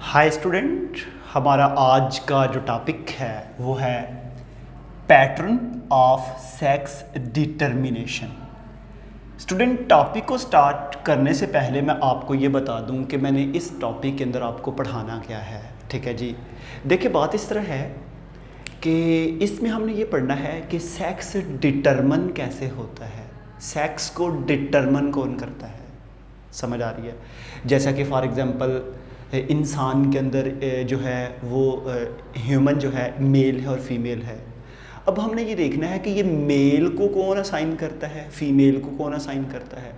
Hi student, हमारा आज का जो टॉपिक है वो है pattern of sex determination. Student, topic को स्टार्ट करने से पहले मैं आपको ये बता दूं कि मैंने इस टॉपिक के अंदर आपको पढ़ाना क्या है। ठीक है जी। देखिए, बात इस तरह है कि इसमें हमने ये पढ़ना है कि सेक्स डिटरमन कैसे होता है, सेक्स को डिटरमन कौन करता है। समझ आ रही है? जैसा कि फॉर एग्ज़ाम्पल इंसान के अंदर जो है वो ह्यूमन जो है मेल है और फीमेल है। अब हमने ये देखना है कि ये मेल को कौन असाइन करता है, फीमेल को कौन असाइन करता है,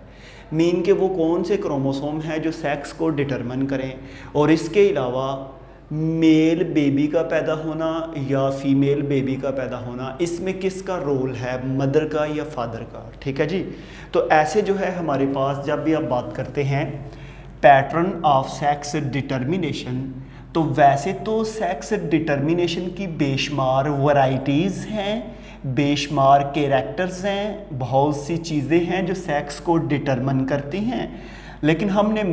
मीन के वो कौन से क्रोमोसोम हैं जो सेक्स को डिटरमिन करें। और इसके अलावा मेल बेबी का पैदा होना या फीमेल बेबी का पैदा होना, इसमें किसका रोल है, मदर का या फादर का। ठीक है जी। तो ऐसे जो है हमारे पास जब भी आप बात करते हैं पैटर्न ऑफ सेक्स डिटर्मिनेशन, तो वैसे तो सेक्स डिटर्मिनेशन की बेशुमार वैरायटीज़ हैं, बेशुमार कैरेक्टर्स हैं, बहुत सी चीज़ें हैं जो सेक्स को डिटरमिन करती हैं। लेकिन हमने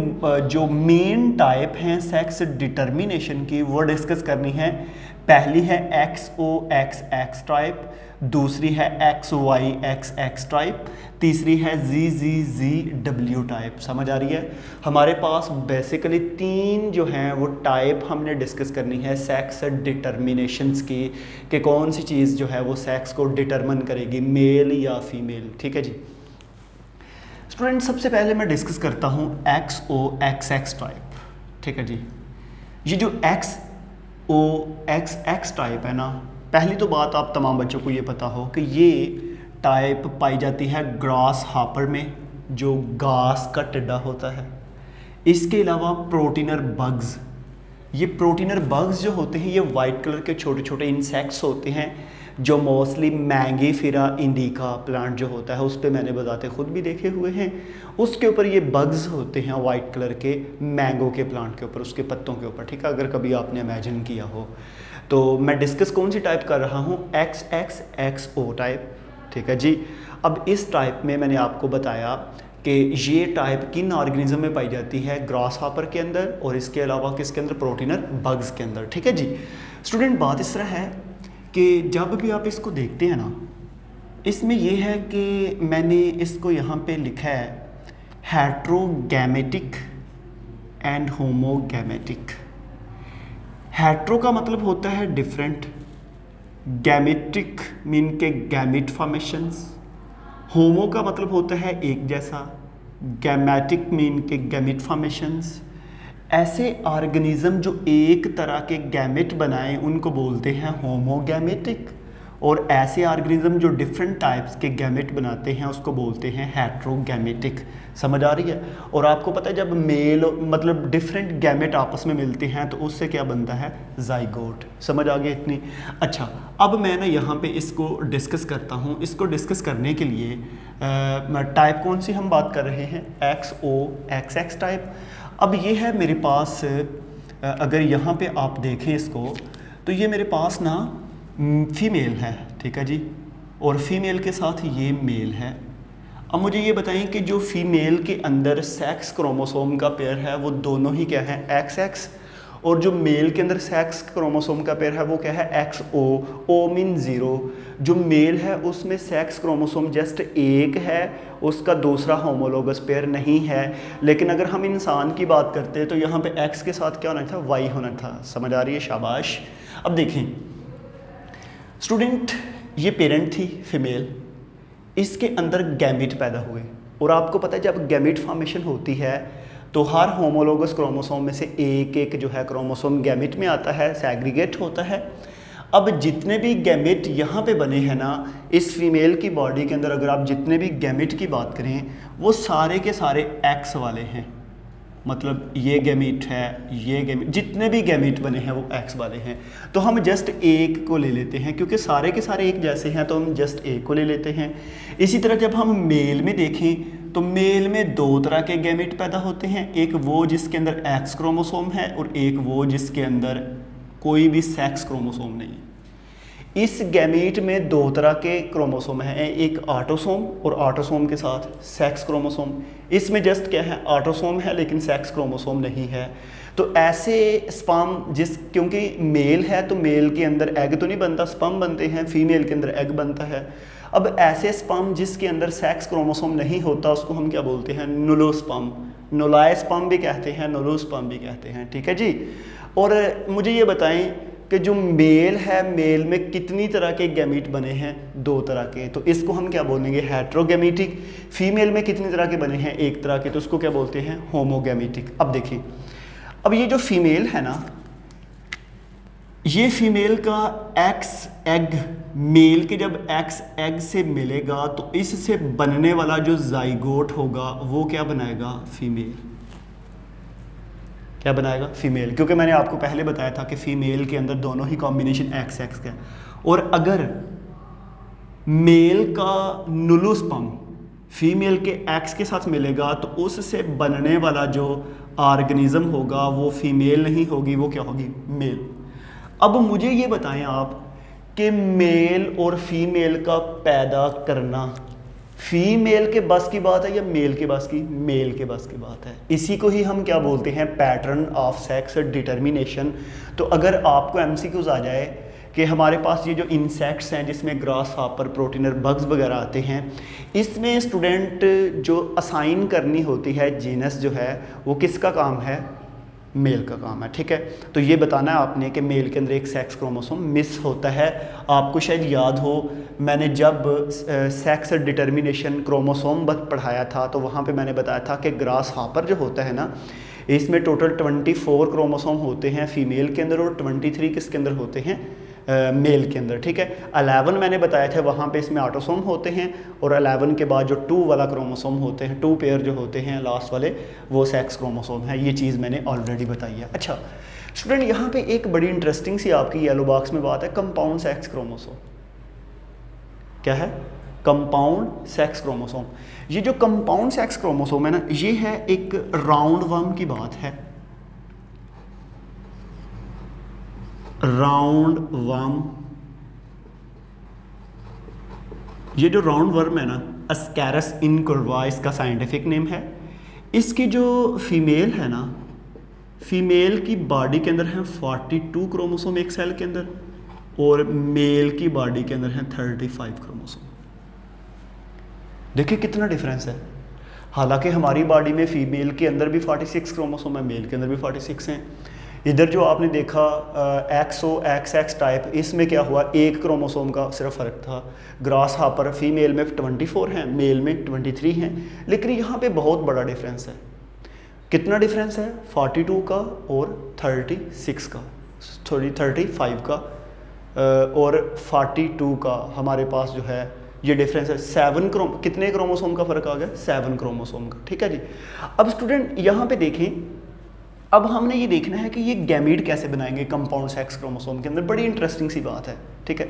जो मेन टाइप हैं सेक्स डिटर्मिनेशन की वो डिस्कस करनी है। पहली है XOXX टाइप, दूसरी है XYXX टाइप, तीसरी है ZZZW टाइप। समझ आ रही है? हमारे पास बेसिकली तीन जो हैं वो टाइप हमने डिस्कस करनी है सेक्स डिटर्मिनेशंस की, कि कौन सी चीज़ जो है वो सेक्स को डिटरमिन करेगी, मेल या फीमेल। ठीक है जी। स्टूडेंट, सबसे पहले मैं डिस्कस करता हूँ XOXX टाइप। ठीक है जी। ये जो XOXX टाइप है ना, पहली तो बात आप तमाम बच्चों को ये पता हो कि ये टाइप पाई जाती है ग्रास हापर में, जो घास का टिड्डा होता है। इसके अलावा प्रोटीनर बग्स, ये प्रोटीनर बग्स जो होते हैं ये वाइट कलर के छोटे छोटे इंसेक्ट्स होते हैं जो मोस्टली मैंगीफेरा इंडिका प्लांट जो होता है उस पर मैंने बताते खुद भी देखे हुए हैं, उसके ऊपर ये बग्स होते हैं वाइट कलर के मैंगो के प्लांट के ऊपर, उसके पत्तों के ऊपर। ठीक है, अगर कभी आपने इमेजिन किया हो तो। मैं डिस्कस कौन सी टाइप कर रहा हूँ, XXXO टाइप। ठीक है जी। अब इस टाइप में मैंने आपको बताया कि ये टाइप किन ऑर्गेनिज्म में पाई जाती है, ग्रास हॉपर के अंदर, और इसके अलावा किसके अंदर, प्रोटीनर बग्स के अंदर। ठीक है जी। स्टूडेंट, बात इस तरह है कि जब भी आप इसको देखते हैं ना, इसमें यह है कि मैंने इसको यहाँ पे लिखा है हेट्रोगैमेटिक एंड होमोगैमेटिक। हेट्रो का मतलब होता है डिफरेंट, गैमेटिक मीन के गैमिट फॉर्मेशंस, होमो का मतलब होता है एक जैसा, गैमेटिक मीन के गैमिट फॉर्मेशंस। ऐसे ऑर्गेनिज्म जो एक तरह के गैमेट बनाएं उनको बोलते हैं होमोगैमेटिक, और ऐसे ऑर्गेनिज्म जो डिफरेंट टाइप्स के गैमेट बनाते हैं उसको बोलते हैं हेट्रोगैमेटिक। समझ आ रही है? और आपको पता है जब मेल मतलब डिफरेंट गैमेट आपस में मिलते हैं तो उससे क्या बनता है, जाइगोट। समझ आ गया इतनी? अच्छा, अब मैं ना यहाँ पे इसको डिस्कस करता हूँ। इसको डिस्कस करने के लिए टाइप कौन सी हम बात कर रहे हैं, XOXX टाइप। अब ये है मेरे पास, अगर यहाँ पे आप देखें इसको तो ये मेरे पास ना फीमेल है। ठीक है जी। और फीमेल के साथ ये मेल है। अब मुझे ये बताएं कि जो फीमेल के अंदर सेक्स क्रोमोसोम का पेयर है वो दोनों ही क्या है, XX, और जो मेल के अंदर सेक्स क्रोमोसोम का पेयर है वो क्या है, XO। O mean 0। जो मेल है उसमें सेक्स क्रोमोसोम जस्ट एक है, उसका दूसरा होमोलोगस पेयर नहीं है। लेकिन अगर हम इंसान की बात करते हैं तो यहाँ पे X के साथ क्या होना था, Y होना था। समझ आ रही है? शाबाश। अब देखें स्टूडेंट, ये पेरेंट थी फीमेल, इसके अंदर गैमिट पैदा हुए, और आपको पता है जब गैमिट फॉर्मेशन होती है तो हर होमोलोगस क्रोमोसोम में से एक एक जो है क्रोमोसोम गैमिट में आता है, सैग्रीगेट होता है। अब जितने भी गैमिट यहाँ पे बने हैं ना इस फीमेल की बॉडी के अंदर, अगर आप जितने भी गैमिट की बात करें वो सारे के सारे X वाले हैं। मतलब ये गैमिट है, ये गैमिट, जितने भी गैमिट बने हैं वो X वाले हैं। तो हम जस्ट एक को ले लेते हैं, क्योंकि सारे के सारे एक जैसे हैं तो हम जस्ट एक को ले लेते हैं। इसी तरह जब हम मेल में देखें तो मेल में दो तरह के गैमिट पैदा होते हैं, एक वो जिसके अंदर X क्रोमोसोम है और एक वो जिसके अंदर कोई भी सेक्स क्रोमोसोम नहीं है। इस गैमीट में दो तरह के क्रोमोसोम हैं, एक ऑटोसोम और ऑटोसोम के साथ सेक्स क्रोमोसोम। इसमें जस्ट क्या है, ऑटोसोम है लेकिन सेक्स क्रोमोसोम नहीं है। तो ऐसे स्पर्म क्योंकि मेल है तो मेल के अंदर एग तो नहीं बनता, स्पर्म बनते हैं, फीमेल के अंदर एग बनता है। अब ऐसे स्पर्म जिसके अंदर सेक्स क्रोमोसोम नहीं होता उसको हम क्या बोलते हैं, नुलोस्पर्म, नुलाए स्पर्म भी कहते हैं, नुलोस्पर्म भी कहते हैं, ठीक है जी। और मुझे ये बताएं कि जो मेल है, मेल में कितनी तरह के गैमीट बने हैं, 2 तरह के, तो इसको हम क्या बोलेंगे, हेट्रोगैमीटिक। फीमेल में कितनी तरह के बने हैं, 1 तरह के, तो उसको क्या बोलते हैं, होमोगैमीटिक। अब देखिए, अब ये जो फीमेल है ना, ये फीमेल का एक्स एग, मेल के जब एक्स एग से मिलेगा तो इससे बनने वाला जो जाइगोट होगा वो क्या बनाएगा, फीमेल। क्या बनाएगा, फीमेल, क्योंकि मैंने आपको पहले बताया था कि फीमेल के अंदर दोनों ही कॉम्बिनेशन एक्स एक्स का है। और अगर मेल का नुलोस्पर्म फीमेल के एक्स के साथ मिलेगा तो उससे बनने वाला जो ऑर्गेनिज्म होगा वो फीमेल नहीं होगी, वो क्या होगी, मेल। अब मुझे ये बताएं आप कि मेल और फीमेल का पैदा करना फीमेल के बस की बात है या मेल के बस की, मेल के बस की बात है। इसी को ही हम क्या बोलते हैं, पैटर्न ऑफ सेक्स डिटर्मिनेशन। तो अगर आपको एमसीक्यूज आ जाए कि हमारे पास ये जो इंसेक्ट्स हैं जिसमें ग्रास हॉपर, प्रोटीनर, बग्स वगैरह आते हैं, इसमें स्टूडेंट जो असाइन करनी होती है जीनस जो है वो किसका काम है, मेल का काम है, ठीक है। तो ये बताना है आपने कि मेल के अंदर एक सेक्स क्रोमोसोम मिस होता है। आपको शायद याद हो, मैंने जब सेक्स डिटर्मिनेशन क्रोमोसोम पढ़ाया था तो वहाँ पे मैंने बताया था कि ग्रास हॉपर जो होता है ना, इसमें टोटल 24 क्रोमोसोम होते हैं फीमेल के अंदर और 23 किसके अंदर होते हैं, मेल के अंदर, ठीक है। 11 मैंने बताया था वहाँ पे इसमें ऑटोसोम होते हैं और 11 के बाद जो 2 वाला क्रोमोसोम होते हैं, 2 पेयर जो होते हैं लास्ट वाले, वो सेक्स क्रोमोसोम है। ये चीज़ मैंने ऑलरेडी बताई है। अच्छा स्टूडेंट, यहाँ पे एक बड़ी इंटरेस्टिंग सी आपकी येलो बॉक्स में बात है, कंपाउंड सेक्स क्रोमोसोम। क्या है, कंपाउंड सेक्स क्रोमोसोम। ये जो कंपाउंड सेक्स क्रोमोसोम है ना, ये है एक राउंड वर्म की बात है, राउंड वर्म। ये जो राउंड वर्म है ना, अस्कैरस इनकर्वा इसका साइंटिफिक नेम है। इसकी जो फीमेल है ना, फीमेल की बॉडी के अंदर है 42 क्रोमोसोम एक सेल के अंदर, और मेल की बॉडी के अंदर है 35 क्रोमोसोम। देखिए कितना डिफरेंस है। हालांकि हमारी बॉडी में फीमेल के अंदर भी 46 क्रोमोसोम है, मेल के अंदर भी 46 हैं। इधर जो आपने देखा एक्स टाइप, इसमें क्या हुआ, 1 क्रोमोसोम का सिर्फ फ़र्क था। ग्रास हॉपर फीमेल में 24 हैं, मेल में 23 हैं, लेकिन यहाँ पे बहुत बड़ा डिफरेंस है। कितना डिफरेंस है, 42 का और 36 का, सॉरी 35 का और 42 का हमारे पास जो है ये डिफरेंस है। 7 कितने क्रोमोसोम का फ़र्क आ गया, 7 क्रोमोसोम का, ठीक है जी। अब स्टूडेंट यहाँ पे देखें, अब हमने ये देखना है कि ये गैमीट कैसे बनाएंगे कंपाउंड सेक्स क्रोमोसोम के अंदर। बड़ी इंटरेस्टिंग सी बात है, ठीक है।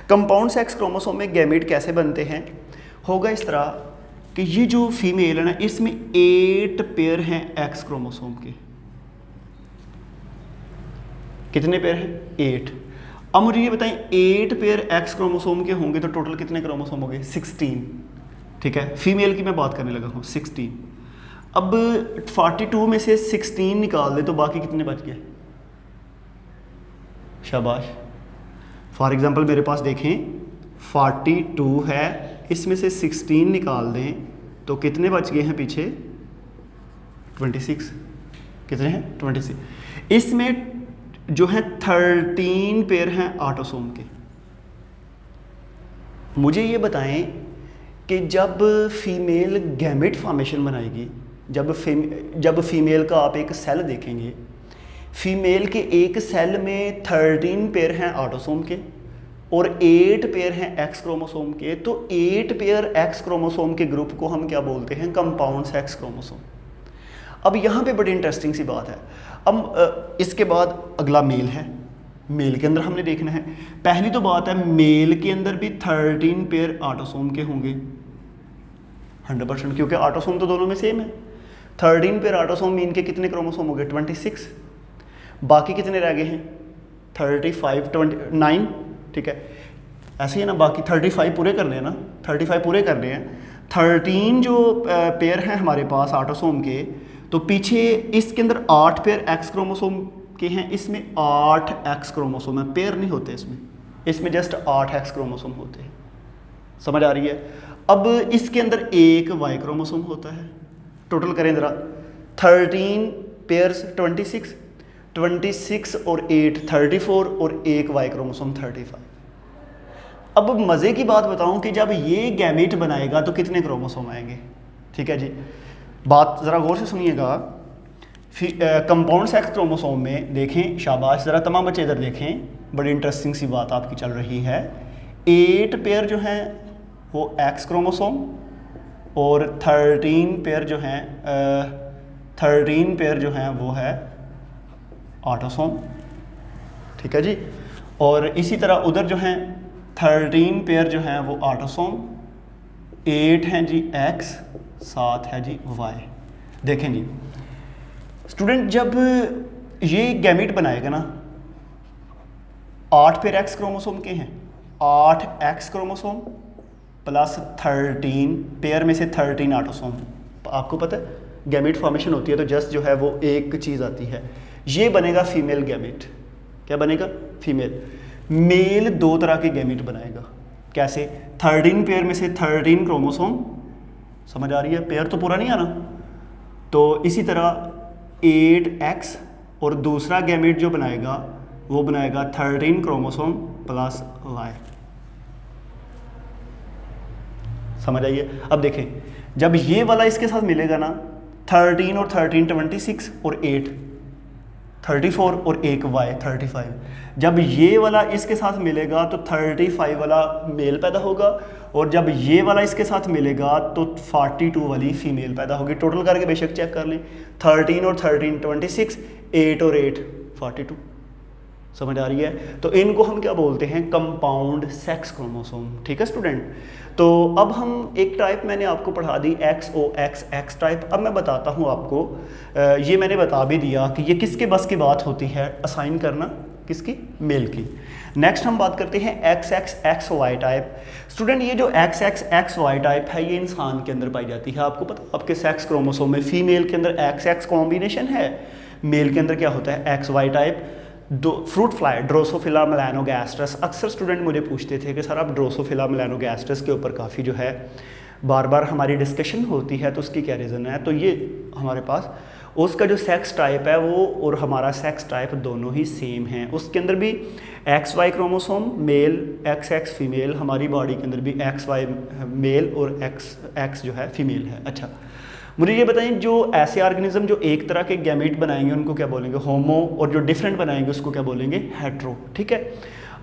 कंपाउंड सेक्स क्रोमोसोम में गैमीट कैसे बनते हैं, होगा इस तरह कि ये जो फीमेल है ना, इसमें 8 पेयर हैं एक्स क्रोमोसोम के। कितने पेयर हैं, 8। अब मुझे ये बताएं, 8 पेयर एक्स क्रोमोसोम के होंगे तो टोटल कितने क्रोमोसोम हो गए, 16, ठीक है। फीमेल की मैं बात करने लगा हूँ, 16। अब 42 में से 16 निकाल दे तो बाकी कितने बच गए, शाबाश। फॉर एग्जांपल मेरे पास देखें 42 है, इसमें से 16 निकाल दें तो कितने बच गए हैं पीछे, 26। कितने हैं, 26। इसमें जो है 13 पेयर हैं ऑटोसोम के। मुझे ये बताएं कि जब फीमेल गैमेट फॉर्मेशन बनाएगी, जब फीमेल का आप एक सेल देखेंगे, फीमेल के एक सेल में 13 पेयर हैं ऑटोसोम के और 8 पेयर हैं एक्स क्रोमोसोम के, तो 8 पेयर एक्स क्रोमोसोम के ग्रुप को हम क्या बोलते हैं, कंपाउंड सेक्स क्रोमोसोम। अब यहाँ पे बड़ी इंटरेस्टिंग सी बात है। अब इसके बाद अगला मेल है, मेल के अंदर हमने देखना है। पहली तो बात है, मेल के अंदर भी 13 पेयर ऑटोसोम के होंगे 100%, क्योंकि ऑटोसोम तो दोनों में सेम है। 13 पेयर ऑटोसोम मीन के कितने क्रोमोसोम हो गए, 26। बाकी कितने रह गए हैं, 35, 29, ठीक है। ऐसे ही है ना, बाकी 35 पूरे करने हैं ना, 35 पूरे करने हैं। 13 जो पेयर हैं हमारे पास ऑटोसोम के, तो पीछे इसके अंदर 8 पेयर एक्स क्रोमोसोम के हैं, इसमें 8 एक्स क्रोमोसोम है, पेयर नहीं होते इसमें जस्ट 8 एक्स क्रोमोसोम होते हैं। समझ आ रही है? अब इसके अंदर एक वाई क्रोमोसोम होता है। टोटल करें ज़रा, 13 पेयर्स 26 और 8 34 और एक वाई क्रोमोसोम 35। अब मज़े की बात बताऊं कि जब ये गैमेट बनाएगा तो कितने क्रोमोसोम आएंगे? ठीक है जी, बात ज़रा गौर से सुनिएगा। कंपाउंड सेक्स क्रोमोसोम में देखें, शाबाश, ज़रा तमाम बच्चे इधर देखें, बड़ी इंटरेस्टिंग सी बात आपकी चल रही है। 8 पेयर जो हैं वो एक्स क्रोमोसोम और 13 पेयर जो हैं वो है ऑटोसोम। ठीक है जी, और इसी तरह उधर जो हैं 13 पेयर जो हैं वो ऑटोसोम, 8 हैं जी एक्स, 7 है जी वाई। देखें जी स्टूडेंट, जब ये गैमेट बनाएगा ना, 8 पेयर एक्स क्रोमोसोम के हैं, 8 एक्स क्रोमोसोम प्लस 13 पेयर में से 13 ऑटोसोम। आपको पता है गैमेट फॉर्मेशन होती है तो जस्ट जो है वो एक चीज़ आती है, ये बनेगा फीमेल गैमेट। क्या बनेगा? फीमेल। मेल 2 तरह के गैमेट बनाएगा। कैसे? 13 पेयर में से 13 क्रोमोसोम, समझ आ रही है? पेयर तो पूरा नहीं आना। तो इसी तरह 8x और दूसरा गैमेट जो बनाएगा वो बनाएगा 13 क्रोमोसोम प्लस y। समझ आइए? अब देखें, जब ये वाला इसके साथ मिलेगा ना, 13 और 13 26 और 8 34 और एक y 35। जब ये वाला इसके साथ मिलेगा तो 35 वाला मेल पैदा होगा, और जब ये वाला इसके साथ मिलेगा तो 42 वाली फीमेल पैदा होगी। टोटल करके बेशक चेक कर लें, 13 और 13 26, 8 और 8 42। समझ आ रही है? तो इनको हम क्या बोलते हैं? Compound sex chromosome. ठीक है स्टूडेंट? तो अब हम एक टाइप मैंने आपको पढ़ा दी, XOXX टाइप। अब मैं बताता हूँ आपको, ये मैंने बता भी दिया कि ये किसके बस की बात होती है असाइन करना, किसकी? मेल की। नेक्स्ट हम बात करते हैं XXXY टाइप। स्टूडेंट ये जो XXXY टाइप है ये इंसान के अंदर पाई जाती है। आपको पता आपके सेक्स क्रोमोसोम में फीमेल के अंदर XX कॉम्बिनेशन है, मेल के अंदर क्या होता है? XY type. Fruit fly Drosophila melanogaster. अक्सर स्टूडेंट मुझे पूछते थे कि सर आप ड्रोसोफिला मेलानोगैस्ट्रस के ऊपर काफ़ी जो है बार बार हमारी डिस्कशन होती है, तो उसकी क्या रीज़न है? तो ये हमारे पास उसका जो सेक्स टाइप है वो और हमारा सेक्स टाइप दोनों ही सेम हैं। उसके अंदर भी XY chromosome male, XX female. हमारी बॉडी के अंदर भी XY मेल और XX जो है फीमेल है। अच्छा, मुझे ये बताएं, जो ऐसे ऑर्गेनिज्म जो एक तरह के गैमेट बनाएंगे उनको क्या बोलेंगे? होमो, और जो डिफरेंट बनाएंगे उसको क्या बोलेंगे? हेट्रो। ठीक है,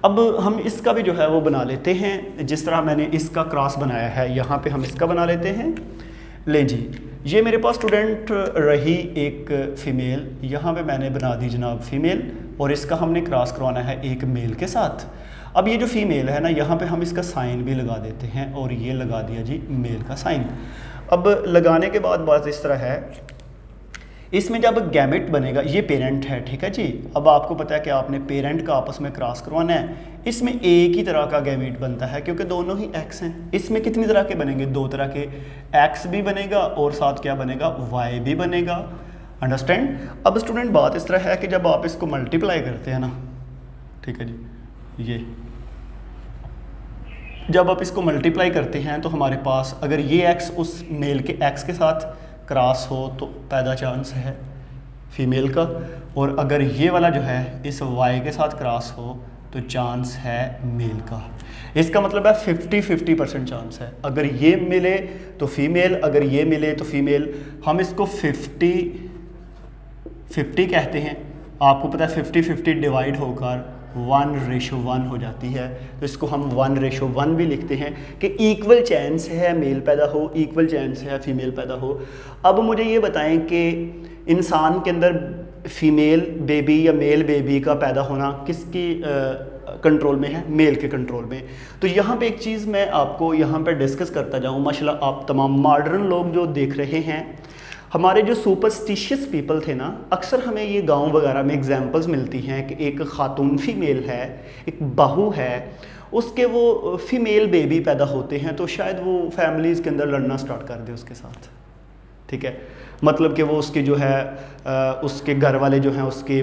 अब हम इसका भी जो है वो बना लेते हैं। जिस तरह मैंने इसका क्रॉस बनाया है, यहाँ पे हम इसका बना लेते हैं। ले जी, ये मेरे पास स्टूडेंट रही एक फ़ीमेल, यहाँ पे मैंने बना दी जनाब फ़ीमेल, और इसका हमने क्रॉस करवाना है एक मेल के साथ। अब ये जो फीमेल है ना, यहाँ पे हम इसका साइन भी लगा देते हैं, और ये लगा दिया जी मेल का साइन। अब लगाने के बाद बात इस तरह है, इसमें जब गैमेट बनेगा, ये पेरेंट है, ठीक है जी। अब आपको पता है कि आपने पेरेंट का आपस में क्रॉस करवाना है। इसमें एक ही तरह का गैमेट बनता है क्योंकि दोनों ही एक्स हैं। इसमें कितनी तरह के बनेंगे? 2 तरह के, एक्स भी बनेगा और साथ क्या बनेगा? वाई भी बनेगा। अंडरस्टैंड? अब स्टूडेंट बात इस तरह है कि जब आप इसको मल्टीप्लाई करते हैं ना, ठीक है जी, ये जब आप इसको मल्टीप्लाई करते हैं तो हमारे पास अगर ये एक्स उस मेल के एक्स के साथ क्रॉस हो तो पैदा चांस है फीमेल का, और अगर ये वाला जो है इस वाई के साथ क्रॉस हो तो चांस है मेल का। इसका मतलब है 50-50% चांस है। अगर ये मिले तो फीमेल, अगर ये मिले तो फीमेल। हम इसको 50-50 कहते हैं। आपको पता है 50-50 डिवाइड होकर 1:1 हो जाती है, तो इसको हम 1:1 भी लिखते हैं कि इक्वल चांस है मेल पैदा हो, इक्वल चांस है फीमेल पैदा हो। अब मुझे ये बताएं कि इंसान के अंदर फीमेल बेबी या मेल बेबी का पैदा होना किसकी कंट्रोल में है? मेल के कंट्रोल में। तो यहाँ पे एक चीज़ मैं आपको यहाँ पे डिस्कस करता जाऊँ। माशाल्लाह आप तमाम मॉडर्न लोग जो देख रहे हैं, हमारे जो सुपरस्टिशियस पीपल थे ना, अक्सर हमें ये गांव वगैरह में एग्जांपल्स मिलती हैं कि एक खातून फीमेल है, एक बहू है, उसके वो फीमेल बेबी पैदा होते हैं तो शायद वो फैमिलीज़ के अंदर लड़ना स्टार्ट कर दे उसके साथ। ठीक है, मतलब कि वो उसके जो है उसके घर वाले जो हैं उसके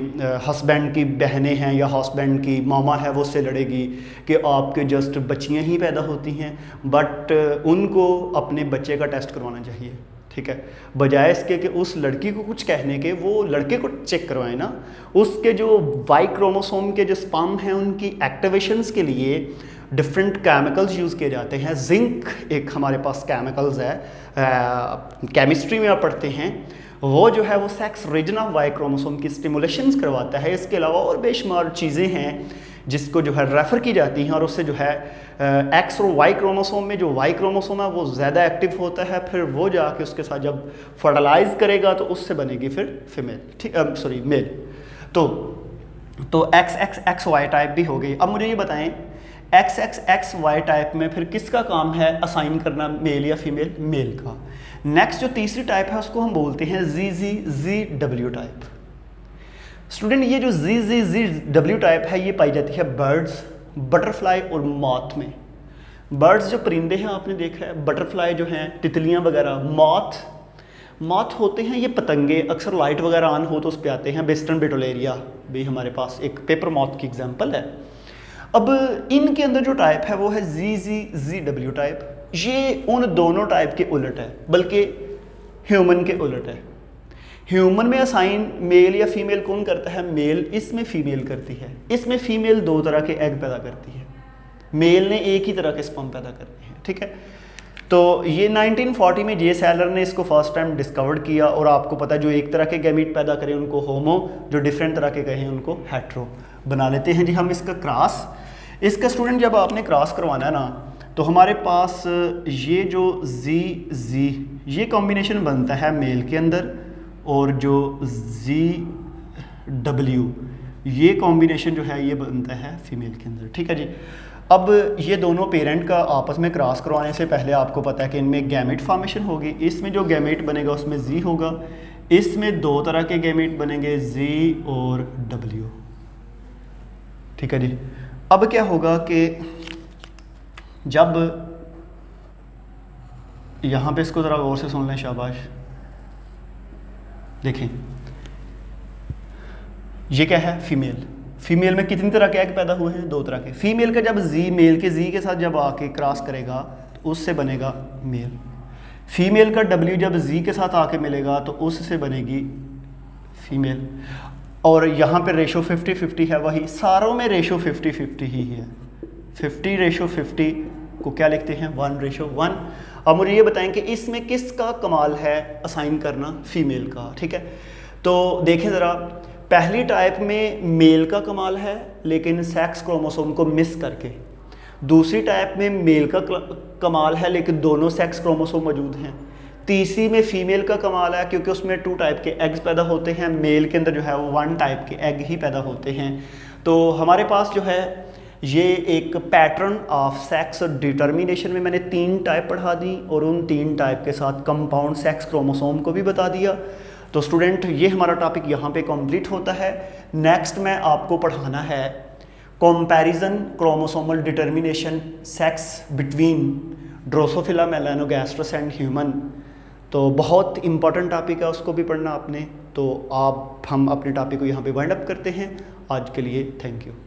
हस्बैंड की बहनें हैं या हस्बैंड की मामा है वो उससे लड़ेगी कि आपके जस्ट बच्चियां ही पैदा होती हैं, बट उनको अपने बच्चे का टेस्ट करवाना चाहिए, ठीक है, बजाय इसके कि उस लड़की को कुछ कहने के वो लड़के को चेक करवाएं ना। उसके जो वाई क्रोमोसोम के जो स्पर्म हैं उनकी एक्टिवेशंस के लिए डिफरेंट केमिकल्स यूज़ किए जाते हैं। जिंक एक हमारे पास केमिकल्स है, केमिस्ट्री में आप पढ़ते हैं, वो जो है वो sex region of Y chromosome की स्टिमुलेशंस करवाता है। इसके अलावा और बेशुमार चीज़ें हैं जिसको जो है रेफ़र की जाती हैं और उससे जो है एक्स और वाई क्रोमोसोम में जो वाई क्रोमोसोम है वो ज़्यादा एक्टिव होता है, फिर वो जाके उसके साथ जब फर्टिलाइज करेगा तो उससे बनेगी फिर फीमेल, ठीक, सॉरी मेल। तो X X X Y type भी हो गई। अब मुझे ये बताएं X X X Y type में फिर किसका काम है असाइन करना, मेल या फीमेल? मेल का। नेक्स्ट जो तीसरी टाइप है उसको हम बोलते हैं जी जी जी डब्ल्यू टाइप। स्टूडेंट ये जो जी जी जी डब्ल्यू टाइप है ये पाई जाती है बर्ड्स, बटरफ्लाई और मॉथ में। बर्ड्स जो परिंदे हैं आपने देखा है, बटरफ्लाई जो हैं तितलियां वगैरह, मॉथ होते हैं ये पतंगे, अक्सर लाइट वगैरह ऑन हो तो उस पर आते हैं। वेस्टर्न बिटोलेरिया भी हमारे पास एक पेपर मॉथ की एग्जांपल है। अब इनके अंदर जो टाइप है वो है जी जी जी डब्ल्यू टाइप। ये उन दोनों टाइप के उलट है, बल्कि ह्यूमन के उलट है। ह्यूमन में असाइन मेल या फीमेल कौन करता है? मेल। इसमें फीमेल करती है। इसमें फीमेल दो तरह के एग पैदा करती है, मेल ने एक ही तरह के स्पर्म पैदा करते हैं, ठीक है। तो ये 1940 में जे सैलर ने इसको फर्स्ट टाइम डिस्कवर्ड किया और आपको पता है जो एक तरह के गैमीट पैदा करें उनको होमो, जो डिफरेंट तरह के कहें उनको हेट्रो बना लेते हैं जी हम इसका क्रॉस। इसका स्टूडेंट जब आपने क्रॉस करवाना है ना तो हमारे पास ये जो जी जी ये कॉम्बिनेशन बनता है मेल के अंदर और जो जी डब्ल्यू ये कॉम्बिनेशन जो है ये बनता है फीमेल के अंदर, ठीक है जी। अब ये दोनों पेरेंट का आपस में क्रॉस करवाने से पहले आपको पता है कि इनमें गैमेट फॉर्मेशन होगी। इसमें जो गैमेट बनेगा उसमें जी होगा, इसमें दो तरह के गैमेट बनेंगे जी और डब्ल्यू, ठीक है जी। अब क्या होगा कि जब यहाँ पे इसको ज़रा गौर से सुन लें, शाबाश। देखें ये क्या है? फीमेल। फीमेल में कितनी तरह के एग पैदा हुए हैं? दो तरह के। फीमेल का जब जी मेल के जी के साथ जब आके क्रॉस करेगा तो उससे बनेगा मेल। फीमेल का डब्ल्यू जब जी के साथ आके मिलेगा तो उससे बनेगी फीमेल। और यहाँ पे रेशो 50-50 है, वही सारों में रेशो 50-50 ही है। 50:50 को क्या लिखते हैं? 1:1। अब मुझे ये बताएं कि इसमें किसका कमाल है असाइन करना? फीमेल का, ठीक है। तो देखें ज़रा, पहली टाइप में मेल का कमाल है लेकिन सेक्स क्रोमोसोम को मिस करके। दूसरी टाइप में मेल का कमाल है लेकिन दोनों सेक्स क्रोमोसोम मौजूद हैं। तीसरी में फीमेल का कमाल है क्योंकि उसमें 2 टाइप के एग्स पैदा होते हैं, मेल के अंदर जो है वो 1 टाइप के एग ही पैदा होते हैं। तो हमारे पास जो है ये एक पैटर्न ऑफ सेक्स डिटर्मिनेशन में मैंने 3 टाइप पढ़ा दी और उन 3 टाइप के साथ कंपाउंड सेक्स क्रोमोसोम को भी बता दिया। तो स्टूडेंट ये हमारा टॉपिक यहाँ पे कंप्लीट होता है। नेक्स्ट में आपको पढ़ाना है comparison chromosomal determination sex between Drosophila melanogaster and human. तो बहुत इंपॉर्टेंट टॉपिक है, उसको भी पढ़ना आपने। तो हम अपने टॉपिक को यहाँ पे वाइंड अप करते हैं। आज के लिए थैंक यू।